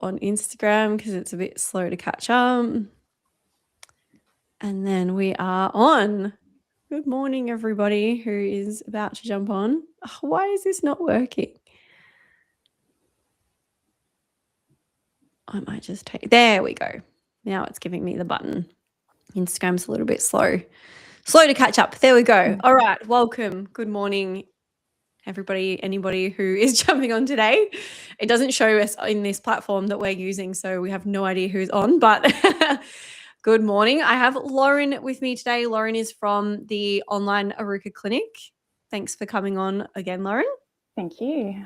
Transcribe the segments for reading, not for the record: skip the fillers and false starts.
on Instagram because it's a bit slow to catch up. And then we are on. Good morning, everybody who is about to jump on. Oh, why is this not working? I might just take. There we go. Now it's giving me the button. Instagram's a little bit slow to catch up. There we go. All right. Welcome. Good morning, everybody, anybody who is jumping on today. It doesn't show us in this platform that we're using, so we have no idea who's on, but good morning. I have Lauren with me today. Lauren is from the online Aruka Clinic. Thanks for coming on again, Lauren. Thank you.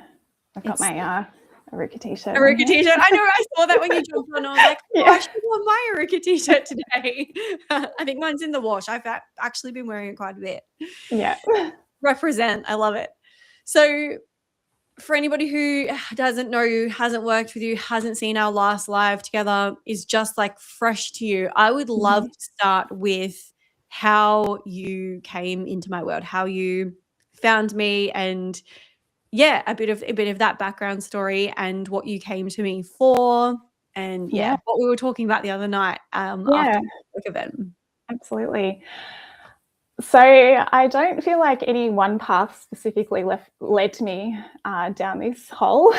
I've got my Aruka t-shirt. Aruka t-shirt. I know. I saw that when you jumped on. I was like, oh, I should wear my Aruka t-shirt today. I think mine's in the wash. I've actually been wearing it quite a bit. Yeah. Represent. I love it. So for anybody who doesn't know you, hasn't worked with you, hasn't seen our last live together, is just like fresh to you, I would love to start with how you came into my world, how you found me, and a bit of that background story and what you came to me for, and what we were talking about the other night after the event. Absolutely. So I don't feel like any one path specifically led to me down this hole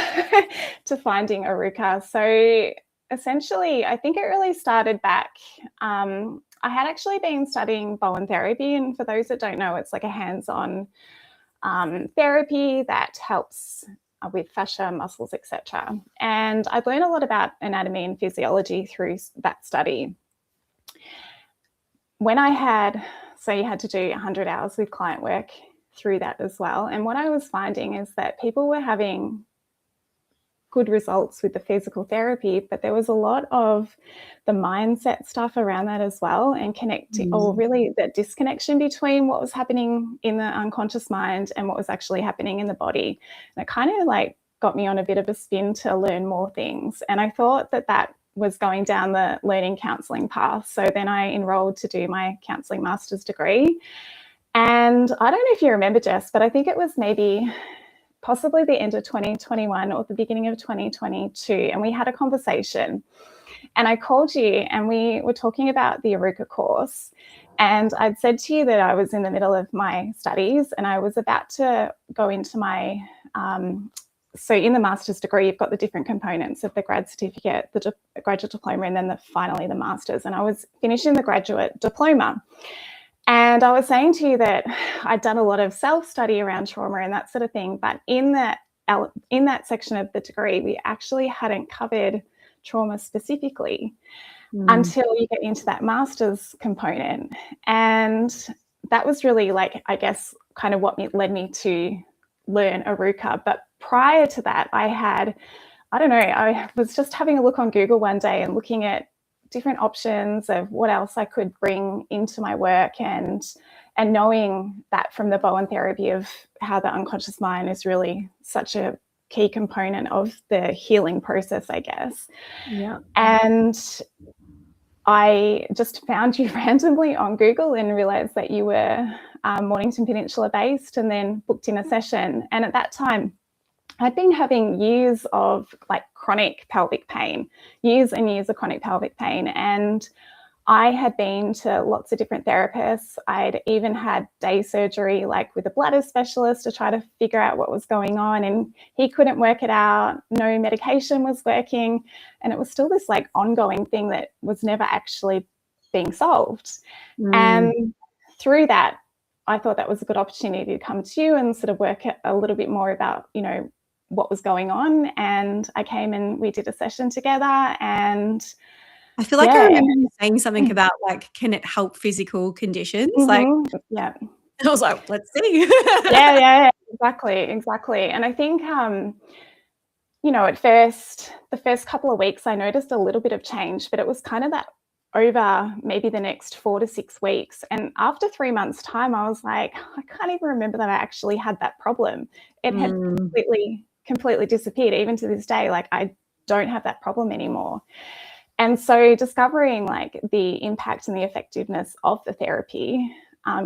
to finding Aruka. So essentially, I think it really started back. I had actually been studying Bowen therapy, and for those that don't know, it's like a hands-on therapy that helps with fascia, muscles, etc. And I've learned a lot about anatomy and physiology through that study. So you had to do 100 hours with client work through that as well. And what I was finding is that people were having good results with the physical therapy, but there was a lot of the mindset stuff around that as well, and really the disconnection between what was happening in the unconscious mind and what was actually happening in the body. And it kind of like got me on a bit of a spin to learn more things. And I thought that was going down the learning counselling path. So then I enrolled to do my counselling master's degree. And I don't know if you remember, Jess, but I think it was possibly the end of 2021 or the beginning of 2022. And we had a conversation, and I called you and we were talking about the Aruka course. And I'd said to you that I was in the middle of my studies and I was about to go into my so in the master's degree, you've got the different components of the grad certificate, the graduate diploma, and then finally the master's. And I was finishing the graduate diploma. And I was saying to you that I'd done a lot of self-study around trauma and that sort of thing. But in that section of the degree, we actually hadn't covered trauma specifically until you get into that master's component. And that was really kind of what led me to learn Aruka. But prior to that, I was just having a look on Google one day and looking at different options of what else I could bring into my work, and knowing that from the Bowen therapy of how the unconscious mind is really such a key component of the healing process, I guess. Yeah. And I just found you randomly on Google and realized that you were Mornington Peninsula based, and then booked in a session. And at that time, I'd been having years of chronic pelvic pain, years and years of chronic pelvic pain. And I had been to lots of different therapists. I'd even had day surgery, with a bladder specialist, to try to figure out what was going on. And he couldn't work it out. No medication was working. And it was still this ongoing thing that was never actually being solved. And through that, I thought that was a good opportunity to come to you and sort of work a little bit more about, what was going on. And I came and we did a session together, and I feel like I remember you saying something about can it help physical conditions? And I was like, let's see. yeah, exactly. And I think, at first, the first couple of weeks, I noticed a little bit of change, but it was kind of that over maybe the next 4 to 6 weeks. And after 3 months' time, I was like, I can't even remember that I actually had that problem. It had completely disappeared. Even to this day, I don't have that problem anymore. And so discovering the impact and the effectiveness of the therapy,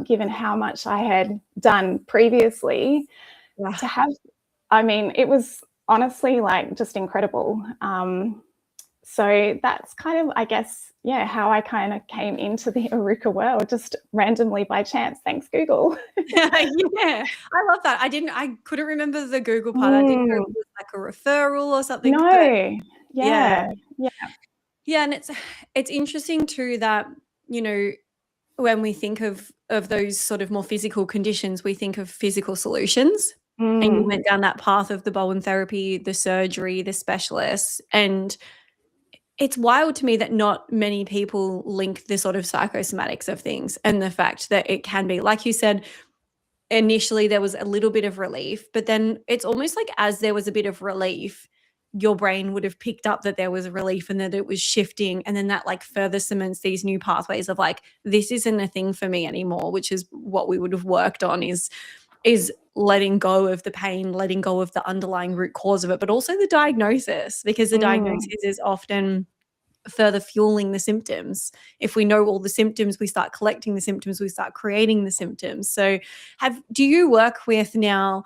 given how much I had done previously, to have, it was honestly just incredible. So that's kind of, I guess, yeah, how I kind of came into the Aruka world, just randomly by chance. Thanks, Google. Yeah, I love that. I couldn't remember the Google part. I didn't know if it was like a referral or something. No. But Yeah. yeah, and it's interesting too that, you know, when we think of those sort of more physical conditions, we think of physical solutions. And you went down that path of the Bowen therapy, the surgery, the specialists, and it's wild to me that not many people link the sort of psychosomatics of things and the fact that it can be, like you said, initially there was a little bit of relief, but then it's almost like as there was a bit of relief, your brain would have picked up that there was a relief and that it was shifting. And then that like further cements these new pathways of like, this isn't a thing for me anymore, which is what we would have worked on is letting go of the pain, letting go of the underlying root cause of it, but also the diagnosis, because the diagnosis is often further fueling the symptoms. If we know all the symptoms, we start collecting the symptoms, we start creating the symptoms. So do you work with now?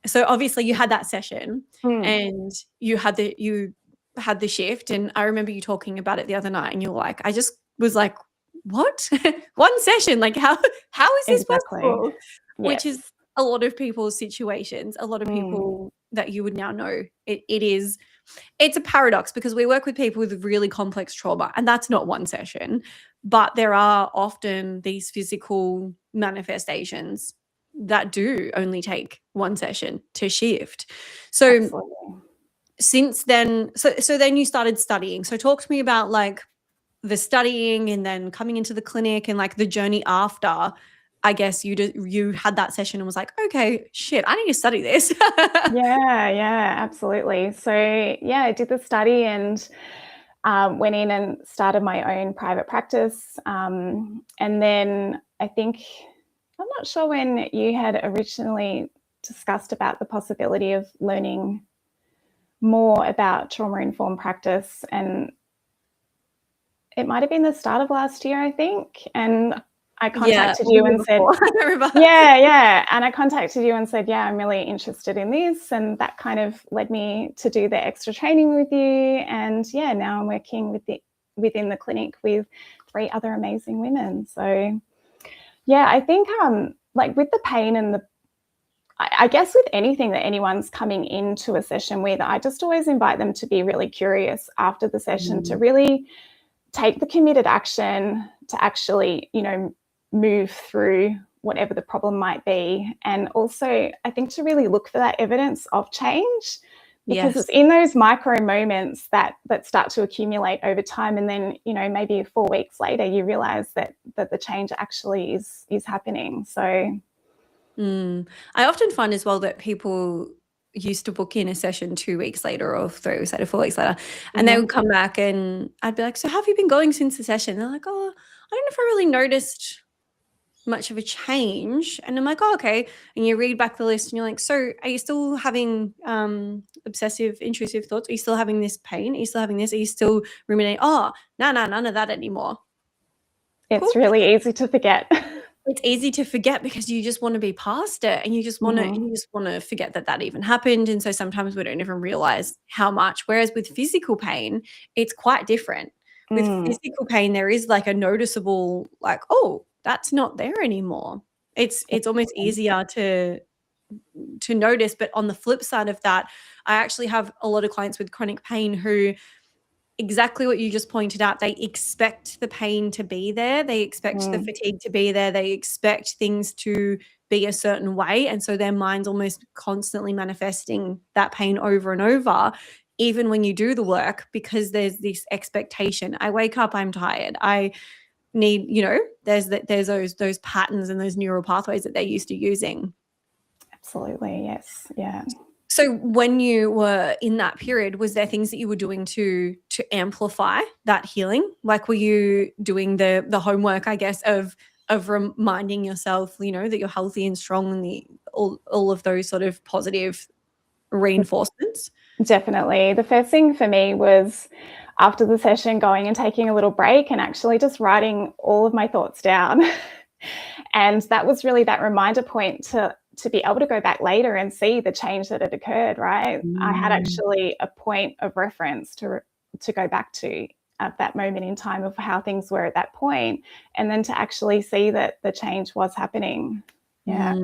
So obviously you had that session and you had the shift. And I remember you talking about it the other night and you're like, I just was like, what? One session? Like how is this possible? Yes. Which is a lot of people's situations, a lot of people that you would now know. It's a paradox because we work with people with really complex trauma and that's not one session, but there are often these physical manifestations that do only take one session to shift. So Absolutely. Since then, so then you started studying. So talk to me about like the studying and then coming into the clinic and like the journey after. I guess you had that session and was like, okay, shit, I need to study this. Yeah, absolutely. So yeah, I did the study and went in and started my own private practice. And then I think, I'm not sure when you had originally discussed about the possibility of learning more about trauma-informed practice, and it might have been the start of last year, I think. And I contacted you and said, and I contacted you and said, I'm really interested in this. And that kind of led me to do the extra training with you. And now I'm working within the clinic with 3 other amazing women. So I think like with the pain and I guess with anything that anyone's coming into a session with, I just always invite them to be really curious after the session, to really take the committed action to actually, move through whatever the problem might be. And also, I think to really look for that evidence of change, because it's in those micro moments that start to accumulate over time. And then, maybe 4 weeks later, you realize that the change actually is happening. So I often find as well that people used to book in a session 2 weeks later or 3 weeks later, 4 weeks later, and they would come back and I'd be like, so how have you been going since the session? And they're like, oh, I don't know if I really noticed much of a change. And I'm like, oh, okay. And you read back the list and you're like, so are you still having obsessive intrusive thoughts? Are you still having this pain? Are you still having this? Are you still ruminating? Oh, no, none of that anymore. It's really easy to forget. It's easy to forget because you just want to be past it and you just want to forget that even happened. And so sometimes we don't even realize how much. Whereas with physical pain, it's quite different. With physical pain, there is like a noticeable, like, oh, that's not there anymore. It's almost easier to notice. But on the flip side of that, I actually have a lot of clients with chronic pain who, exactly what you just pointed out, they expect the pain to be there. They expect the fatigue to be there. They expect things to be a certain way. And so their mind's almost constantly manifesting that pain over and over, even when you do the work, because there's this expectation. I wake up, I'm tired. I need, there's those patterns and those neural pathways that they're used to using. Absolutely. Yes. Yeah. So when you were in that period, was there things that you were doing to amplify that healing? Like, were you doing the homework, I guess, of reminding yourself, that you're healthy and strong, and all of those sort of positive reinforcements? Definitely. The first thing for me was, after the session, going and taking a little break and actually just writing all of my thoughts down. And that was really that reminder point to be able to go back later and see the change that had occurred, right? I had actually a point of reference to to go back to at that moment in time of how things were at that point, and then to actually see that the change was happening. Yeah.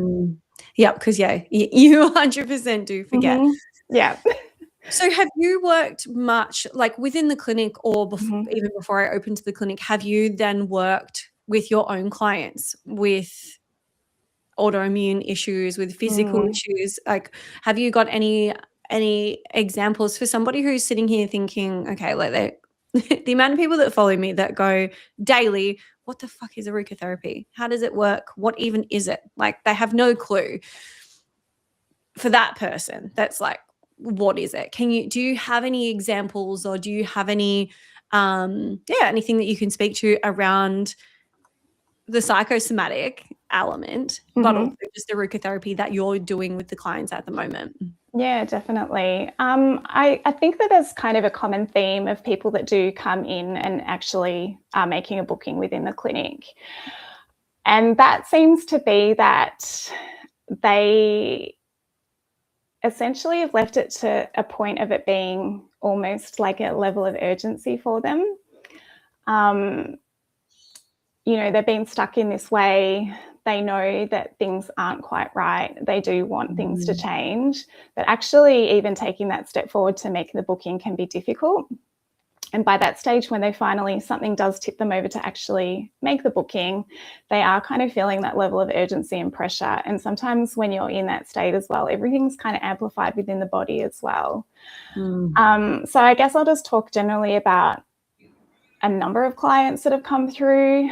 Yeah, because you 100% do forget. Yeah. So have you worked much like within the clinic or even before I opened the clinic, have you then worked with your own clients with autoimmune issues, with physical issues? Like, have you got any examples for somebody who's sitting here thinking, okay, like the amount of people that follow me that go daily, what the fuck is auricular therapy? How does it work? What even is it? Like, they have no clue. For that person, that's like, what is it? Do you have any examples, or do you have any anything that you can speak to around the psychosomatic element, but also just the auricular therapy that you're doing with the clients at the moment? Yeah, definitely. I think that there's kind of a common theme of people that do come in and actually are making a booking within the clinic. And that seems to be that they essentially have left it to a point of it being almost like a level of urgency for them. They've been stuck in this way. They know that things aren't quite right. They do want things to change, but actually even taking that step forward to make the booking can be difficult. And by that stage, when something does tip them over to actually make the booking, they are kind of feeling that level of urgency and pressure. And sometimes when you're in that state as well, everything's kind of amplified within the body as well. So I guess I'll just talk generally about a number of clients that have come through.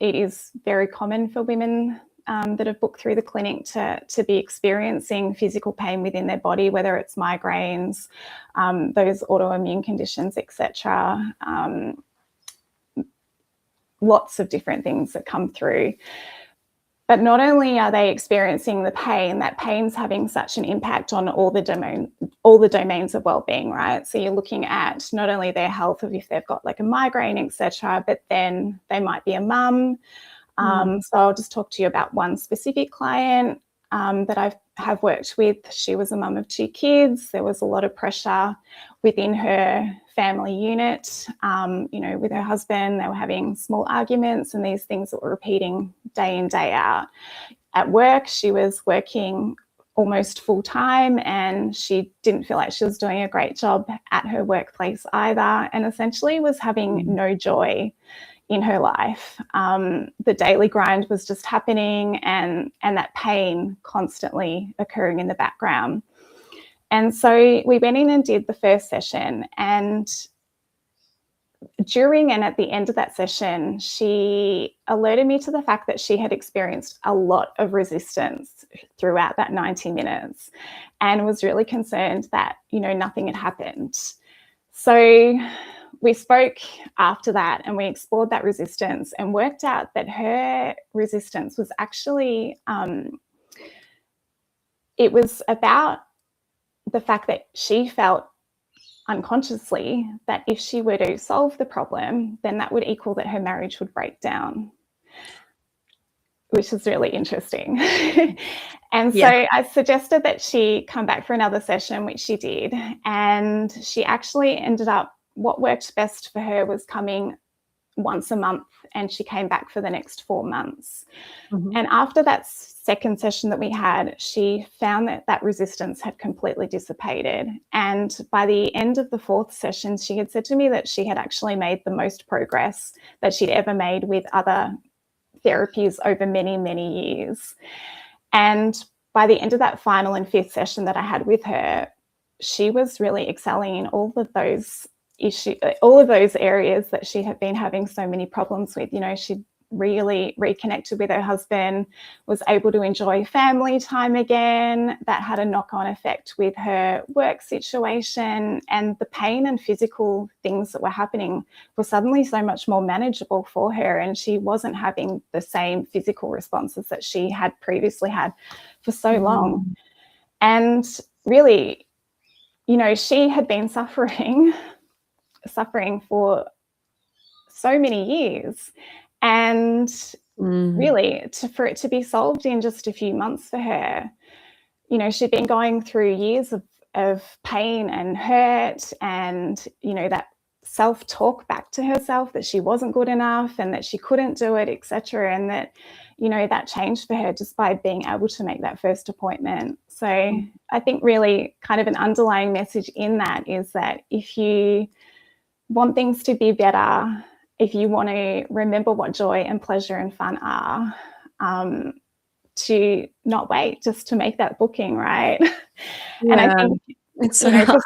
It is very common for women that have booked through the clinic to be experiencing physical pain within their body, whether it's migraines, those autoimmune conditions, etc. Lots of different things that come through. But not only are they experiencing the pain, that pain's having such an impact on all the domains of well-being, right? So you're looking at not only their health, of if they've got like a migraine, etc., but then they might be a mum. So I'll just talk to you about one specific client that I have worked with. She was a mum of 2 kids. There was a lot of pressure within her family unit, with her husband. They were having small arguments and these things that were repeating day in, day out. At work, she was working almost full time and she didn't feel like she was doing a great job at her workplace either, and essentially was having no joy in her life. The daily grind was just happening and that pain constantly occurring in the background. And so we went in and did the first session, and during and at the end of that session, she alerted me to the fact that she had experienced a lot of resistance throughout that 90 minutes and was really concerned that, nothing had happened. So we spoke after that and we explored that resistance and worked out that her resistance was actually, it was about the fact that she felt unconsciously that if she were to solve the problem, then that would equal that her marriage would break down, which is really interesting. And so I suggested that she come back for another session, which she did. And she actually ended up, what worked best for her was coming once a month, and she came back for the next 4 months. And after that second session that we had, she found that resistance had completely dissipated. And by the end of the 4th session, she had said to me that she had actually made the most progress that she'd ever made with other therapies over many, many years. And by the end of that final and 5th session that I had with her, she was really excelling in all of those issues, all of those areas that she had been having so many problems with. She really reconnected with her husband, was able to enjoy family time again. That had a knock-on effect with her work situation, and the pain and physical things that were happening were suddenly so much more manageable for her, and she wasn't having the same physical responses that she had previously had for so long. And really, she had been suffering for so many years, and really for it to be solved in just a few months for her, she'd been going through years of pain and hurt, and, you know, that self-talk back to herself that she wasn't good enough and that she couldn't do it, etc. And that, you know, that changed for her just by being able to make that first appointment. So I think really kind of an underlying message in that is that if you want things to be better, if you want to remember what joy and pleasure and fun are, to not wait, just to make that booking, right? Yeah, and I think it's so hard.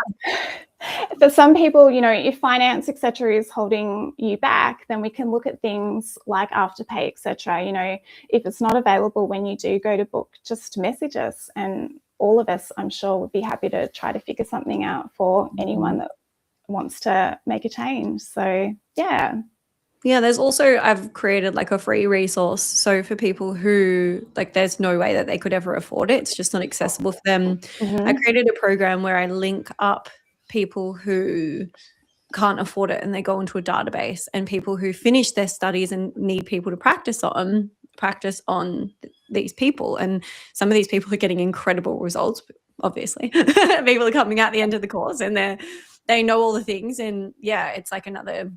For some people, you know, if finance, etc., is holding you back, then we can look at things like Afterpay, etc. You know, if it's not available when you do go to book, just message us, and all of us, I'm sure, would be happy to try to figure something out for anyone that wants to make a change. So yeah. Yeah, there's also, I've created like a free resource. So for people who, like, there's no way that they could ever afford it, it's just not accessible for them. I created a program where I link up people who can't afford it and they go into a database, and people who finish their studies and need people to practice on these people. And some of these people are getting incredible results, obviously. People are coming out the end of the course and they know all the things. And yeah, it's like another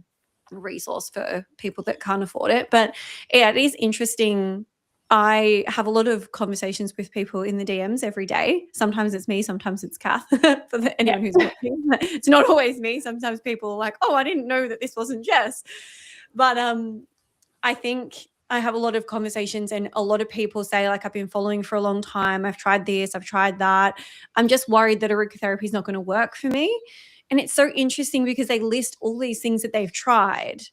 resource for people that can't afford it. But yeah, it is interesting. I have a lot of conversations with people in the DMs every day. Sometimes it's me, sometimes it's Kath. For anyone who's watching, it's not always me. Sometimes people are like, "Oh, I didn't know that this wasn't Jess." But I think I have a lot of conversations, and a lot of people say, like, I've been following for a long time. I've tried this, I've tried that. I'm just worried that auricular therapy is not going to work for me. And it's so interesting because they list all these things that they've tried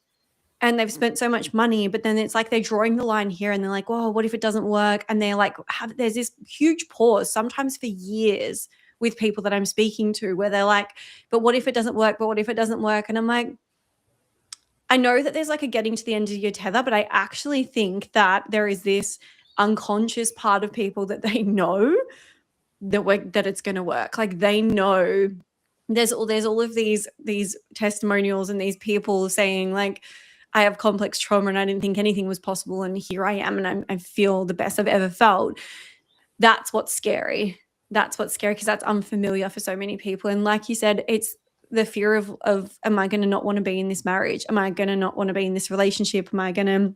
and they've spent so much money, but then it's like they're drawing the line here and they're like, "Oh, what if it doesn't work?" And they're like, there's this huge pause, sometimes for years, with people that I'm speaking to, where they're like, "But what if it doesn't work? But what if it doesn't work?" And I'm like, I know that there's like a getting to the end of your tether, but I actually think that there is this unconscious part of people that they know that it's going to work. Like, they know there's all of these testimonials and these people saying, like, I have complex trauma and I didn't think anything was possible, and here I am, and I feel the best I've ever felt. That's what's scary. That's what's scary, because that's unfamiliar for so many people. And like you said, it's the fear of am I going to not want to be in this marriage? Am I going to not want to be in this relationship? Am I going to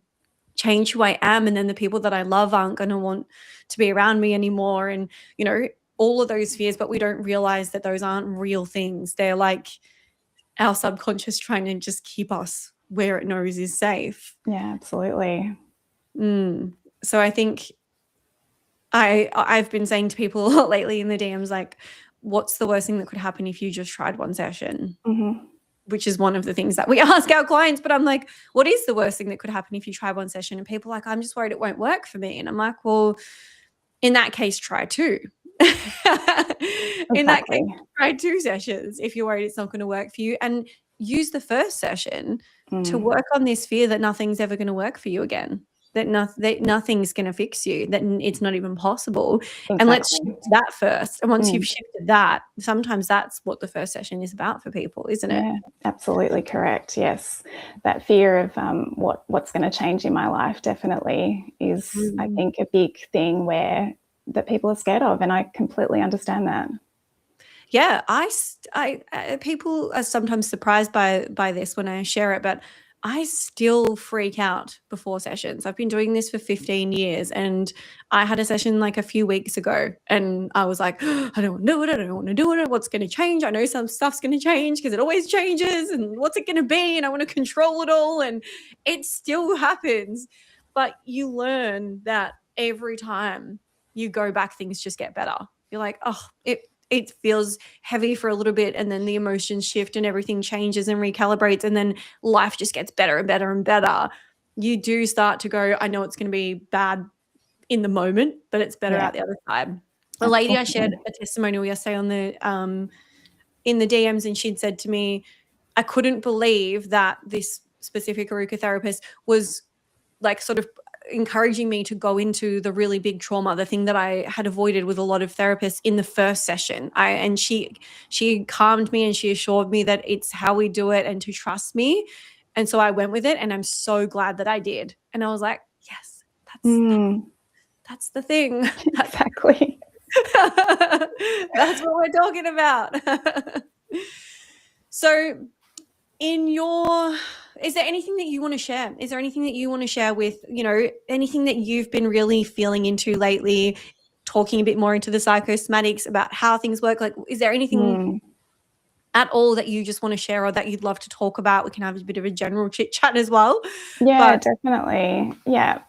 change who I am? And then the people that I love aren't going to want to be around me anymore. And, you know, all of those fears, but we don't realize that those aren't real things. They're like our subconscious trying to just keep us where it knows is safe. Yeah, absolutely. So I think I've been saying to people a lot lately in the DMs, like, what's the worst thing that could happen if you just tried one session? Which is one of the things that we ask our clients. But I'm like, what is the worst thing that could happen if you try one session? And people are like, I'm just worried it won't work for me. And I'm like, well, in that case, try two. In that case, try 2 sessions if you're worried it's not going to work for you, and use the first session to work on this fear that nothing's ever going to work for you again, that nothing's going to fix you, that it's not even possible. Exactly. And let's shift that first. And once you've shifted that, sometimes that's what the first session is about for people, isn't it? Yeah, absolutely correct. Yes. That fear of what's going to change in my life definitely is, I think, a big thing that people are scared of. And I completely understand that. Yeah, people are sometimes surprised by this when I share it, but I still freak out before sessions. I've been doing this for 15 years, and I had a session like a few weeks ago, and I was like, I don't want to do it. I don't want to do it. What's going to change? I know some stuff's going to change because it always changes, and what's it going to be? And I want to control it all, and it still happens. But you learn that every time you go back, things just get better. You're like, oh, it feels heavy for a little bit, and then the emotions shift and everything changes and recalibrates, and then life just gets better and better and better. You do start to go, I know it's going to be bad in the moment, but it's better out the other side. A lady I shared a testimonial yesterday on the in the DMs, and she'd said to me, I couldn't believe that this specific auricular therapist was like sort of encouraging me to go into the really big trauma, the thing that I had avoided with a lot of therapists in the first session. And she calmed me, and she assured me that it's how we do it and to trust me. And so I went with it, and I'm so glad that I did. And I was like, yes, that's the thing. Exactly. That's what we're talking about. So is there anything that you want to share? Is there anything that you want to share with, anything that you've been really feeling into lately, talking a bit more into the psychosomatics about how things work? Like, is there anything at all that you just want to share or that you'd love to talk about? We can have a bit of a general chit chat as well. Yeah, definitely. Yeah.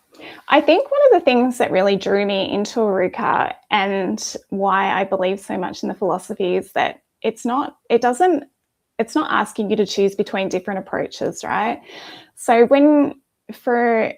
I think one of the things that really drew me into Aruka and why I believe so much in the philosophy is that it's not asking you to choose between different approaches, right? So for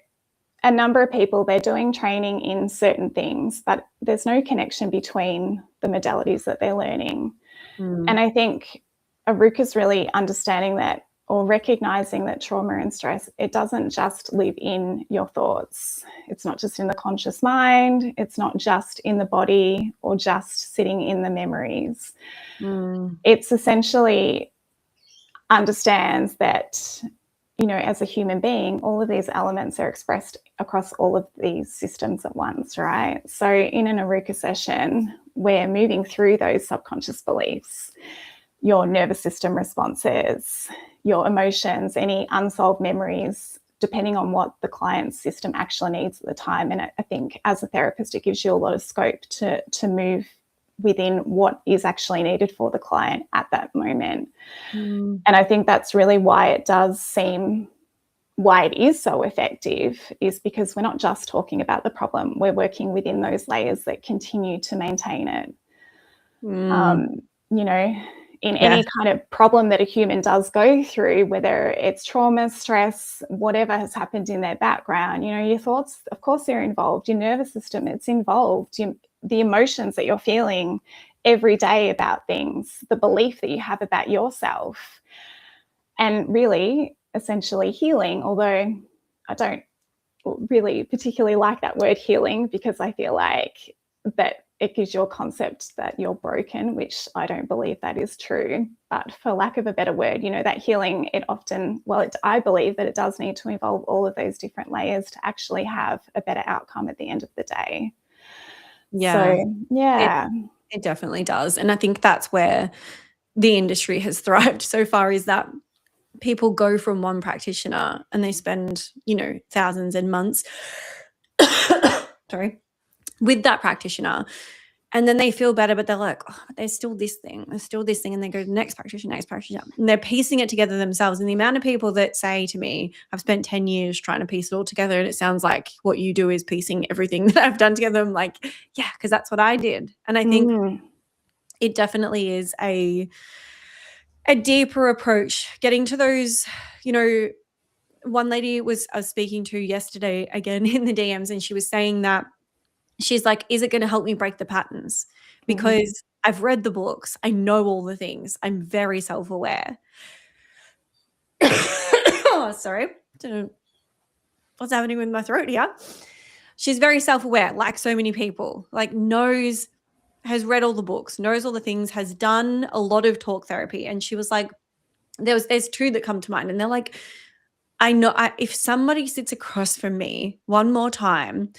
a number of people, they're doing training in certain things, but there's no connection between the modalities that they're learning. And I think Aruka's really understanding that, or recognizing that trauma and stress, it doesn't just live in your thoughts. It's not just in the conscious mind. It's not just in the body or just sitting in the memories. It's essentially understands that, as a human being, all of these elements are expressed across all of these systems at once, right? So in an Aruka session, we're moving through those subconscious beliefs, your nervous system responses, your emotions, any unsolved memories, depending on what the client's system actually needs at the time. And I think as a therapist, it gives you a lot of scope to move within what is actually needed for the client at that moment. And I think that's really why it is so effective, is because we're not just talking about the problem, we're working within those layers that continue to maintain it. In any kind of problem that a human does go through, whether it's trauma, stress, whatever has happened in their background, your thoughts, of course, they're involved. Your nervous system, it's involved. The emotions that you're feeling every day about things, the belief that you have about yourself, and really, essentially healing, although I don't really particularly like that word healing, because I feel like that it gives you a concept that you're broken, which I don't believe that is true. But for lack of a better word, that healing, I believe that it does need to involve all of those different layers to actually have a better outcome at the end of the day. Yeah. So, yeah. It definitely does. And I think that's where the industry has thrived so far, is that people go from one practitioner and they spend, thousands and months with that practitioner, and then they feel better, but they're like, there's still this thing, and they go to the next practitioner, and they're piecing it together themselves. And the amount of people that say to me, I've spent 10 years trying to piece it all together, and it sounds like what you do is piecing everything that I've done together. I'm like, yeah, because that's what I did. And I think it definitely is a deeper approach, getting to those, one lady I was speaking to yesterday, again in the DMs, and she was saying that she's like, is it going to help me break the patterns? Because I've read the books. I know all the things. I'm very self-aware. Oh, sorry. Don't know what's happening with my throat here. She's very self-aware, like so many people, like has read all the books, knows all the things, has done a lot of talk therapy. And she was like, there's two that come to mind. And they're like, I know if somebody sits across from me one more time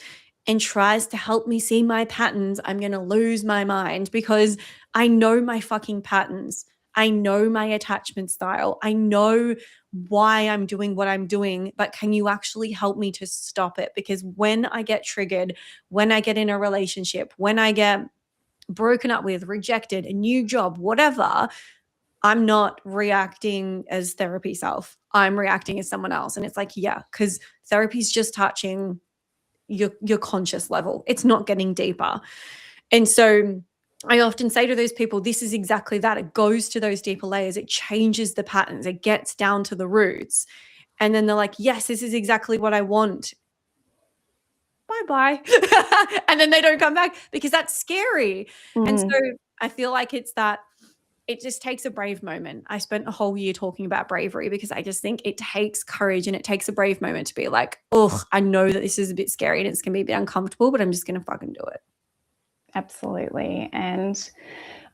and tries to help me see my patterns, I'm going to lose my mind, because I know my fucking patterns. I know my attachment style. I know why I'm doing what I'm doing, but can you actually help me to stop it? Because when I get triggered, when I get in a relationship, when I get broken up with, rejected, a new job, whatever, I'm not reacting as therapy self. I'm reacting as someone else. And it's like, yeah, because therapy is just touching your conscious level. It's not getting deeper. And so I often say to those people, this is exactly that. It goes to those deeper layers. It changes the patterns. It gets down to the roots. And then they're like, yes, this is exactly what I want. Bye-bye. And then they don't come back, because that's scary. And so I feel like it's that it just takes a brave moment. I spent a whole year talking about bravery, because I just think it takes courage and it takes a brave moment to be like, oh, I know that this is a bit scary and it's going to be a bit uncomfortable, but I'm just going to fucking do it. Absolutely. And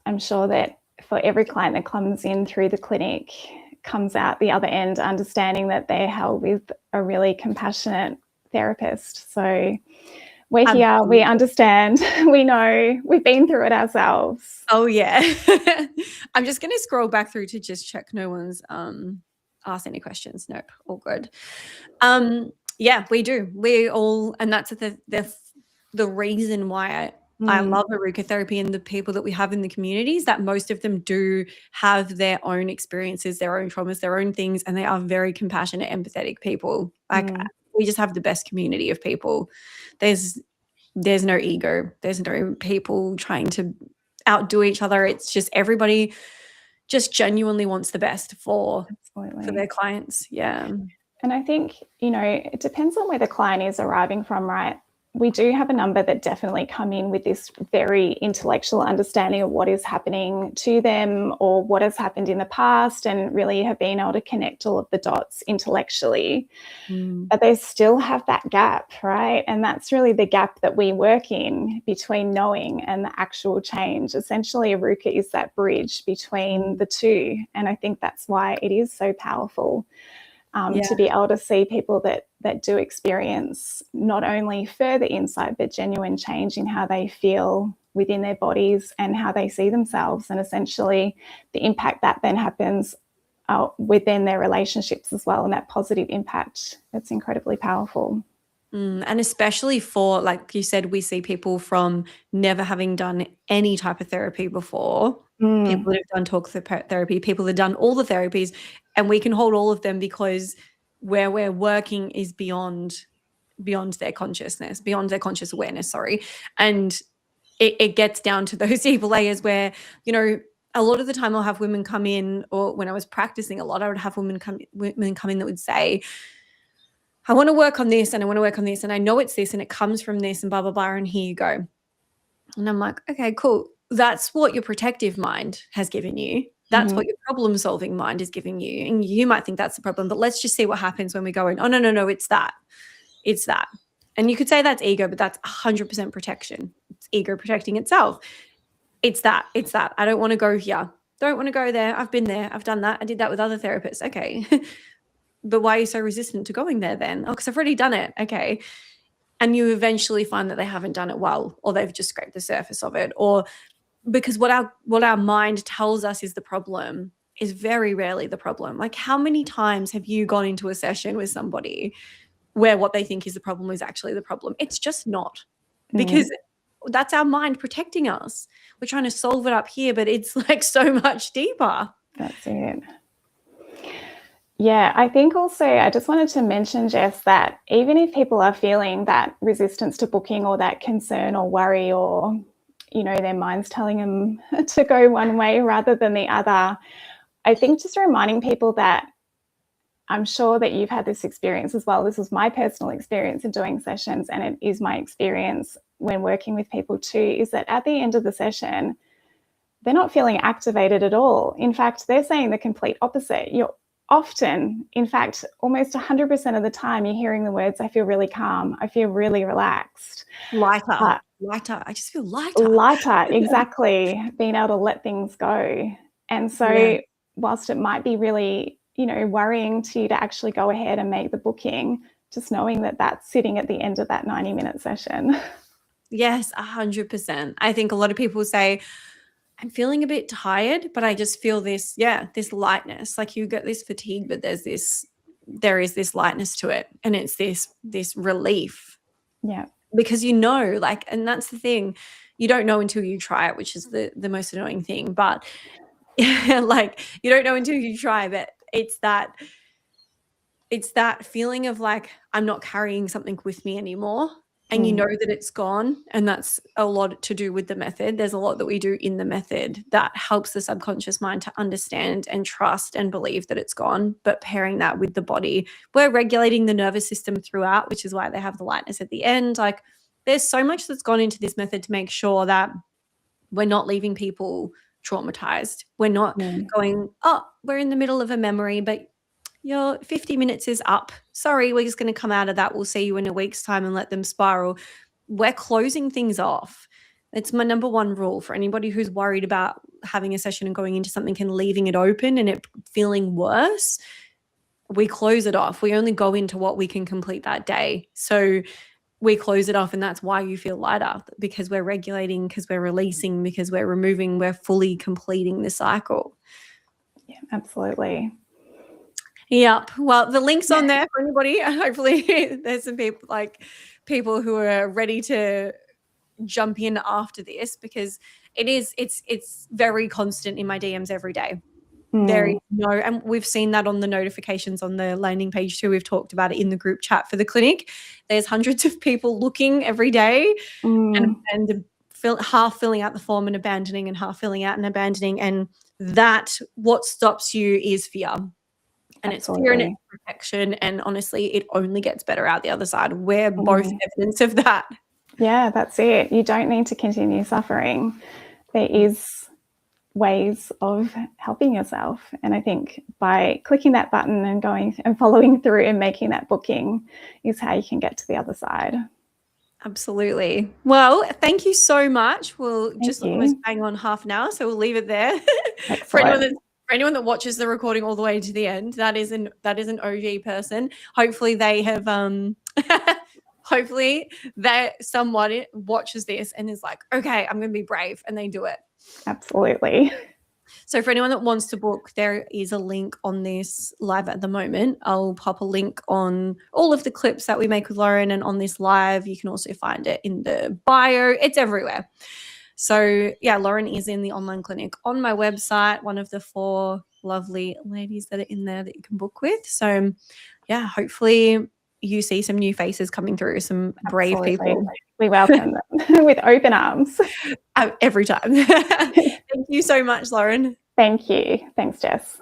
I'm sure that for every client that comes in through the clinic, comes out the other end understanding that they're held with a really compassionate therapist. So We're here, we Absolutely. understand, we know, we've been through it ourselves. Oh, yeah. I'm just gonna scroll back through to just check no one's asked any questions. Nope, all good. Yeah, we do. We all, and that's the reason why I love Aruka therapy and the people that we have in the communities, that most of them do have their own experiences, their own traumas, their own things, and they are very compassionate, empathetic people. Like we just have the best community of people. There's no ego. There's no people trying to outdo each other. It's just everybody just genuinely wants the best for their clients. Yeah. And I think, it depends on where the client is arriving from, right? We do have a number that definitely come in with this very intellectual understanding of what is happening to them or what has happened in the past, and really have been able to connect all of the dots intellectually. But they still have that gap, right? And that's really the gap that we work in between knowing and the actual change. Essentially, Aruka is that bridge between the two. And I think that's why it is so powerful. To be able to see people that do experience not only further insight, but genuine change in how they feel within their bodies and how they see themselves, and essentially the impact that then happens within their relationships as well, and that positive impact. It's incredibly powerful. And especially for, like you said, we see people from never having done any type of therapy before, people that have done talk therapy, people that have done all the therapies, and we can hold all of them because where we're working is beyond their consciousness, beyond their conscious awareness, sorry. And it gets down to those deeper layers where, a lot of the time I'll have women come in, or when I was practicing a lot, I would have women come in that would say, I want to work on this and I want to work on this and I know it's this and it comes from this and blah, blah, blah, and here you go. And I'm like, okay, cool. That's what your protective mind has given you. That's what your problem-solving mind is giving you. And you might think that's the problem, but let's just see what happens when we go in, oh, no, it's that. It's that. And you could say that's ego, but that's 100% protection. It's ego protecting itself. It's that. I don't want to go here. Don't want to go there. I've been there. I've done that. I did that with other therapists. Okay. But why are you so resistant to going there then? Oh, because I've already done it. Okay. And you eventually find that they haven't done it well, or they've just scraped the surface of it, or because what our mind tells us is the problem is very rarely the problem. Like, how many times have you gone into a session with somebody where what they think is the problem is actually the problem? It's just not, because that's our mind protecting us. We're trying to solve it up here, but it's like so much deeper. That's it. Yeah, I think also I just wanted to mention, Jess, that even if people are feeling that resistance to booking or that concern or worry, or, their mind's telling them to go one way rather than the other, I think just reminding people that I'm sure that you've had this experience as well. This was my personal experience in doing sessions, and it is my experience when working with people too, is that at the end of the session, they're not feeling activated at all. In fact, they're saying the complete opposite. You're often, in fact, almost 100% of the time, you're hearing the words, I feel really calm. I feel really relaxed. Lighter. I just feel lighter. Lighter, exactly. Being able to let things go. And so whilst it might be really, worrying to you to actually go ahead and make the booking, just knowing that that's sitting at the end of that 90-minute session. Yes, 100%. I think a lot of people say, I'm feeling a bit tired, but I just feel this lightness. Like, you get this fatigue, but there is this lightness to it. And it's this relief. Yeah. Because and that's the thing, you don't know until you try it, which is the most annoying thing. But like, you don't know until you try, but it's that feeling of like, I'm not carrying something with me anymore. And you know that it's gone. And that's a lot to do with the method. There's a lot that we do in the method that helps the subconscious mind to understand and trust and believe that it's gone. But pairing that with the body, we're regulating the nervous system throughout, which is why they have the lightness at the end. Like, there's so much that's gone into this method to make sure that we're not leaving people traumatized. We're not going, oh, we're in the middle of a memory, but your 50 minutes is up. Sorry, we're just going to come out of that. We'll see you in a week's time and let them spiral. We're closing things off. It's my number one rule for anybody who's worried about having a session and going into something and leaving it open and it feeling worse. We close it off. We only go into what we can complete that day. So we close it off, and that's why you feel lighter, because we're regulating, because we're releasing, because we're removing, we're fully completing the cycle. Yeah, absolutely. Yep. Well, the link's on there for anybody. Hopefully there's some people who are ready to jump in after this, because it's very constant in my DMs every day. There is and we've seen that on the notifications on the landing page too. We've talked about it in the group chat for the clinic. There's hundreds of people looking every day and half filling out the form and abandoning, and half filling out and abandoning. And that, what stops you is fear. And Absolutely. It's fear and it's protection. And honestly, it only gets better out the other side. We're both evidence of that. Yeah, that's it. You don't need to continue suffering. There is ways of helping yourself. And I think by clicking that button and going and following through and making that booking is how you can get to the other side. Absolutely. Well, thank you so much. We'll just almost bang on half an hour, so we'll leave it there. For anyone that watches the recording all the way to the end, that is an OG person. Hopefully they have hopefully that someone watches this and is like, okay, I'm going to be brave, and they do it. Absolutely. So for anyone that wants to book, there is a link on this live at the moment. I'll pop a link on all of the clips that we make with Lauren, and on this live, you can also find it in the bio. It's everywhere. So yeah, Lauren is in the online clinic on my website, one of the 4 lovely ladies that are in there that you can book with. So yeah, hopefully you see some new faces coming through, some brave people. We welcome them with open arms. Every time. Thank you so much, Lauren. Thank you. Thanks, Jess.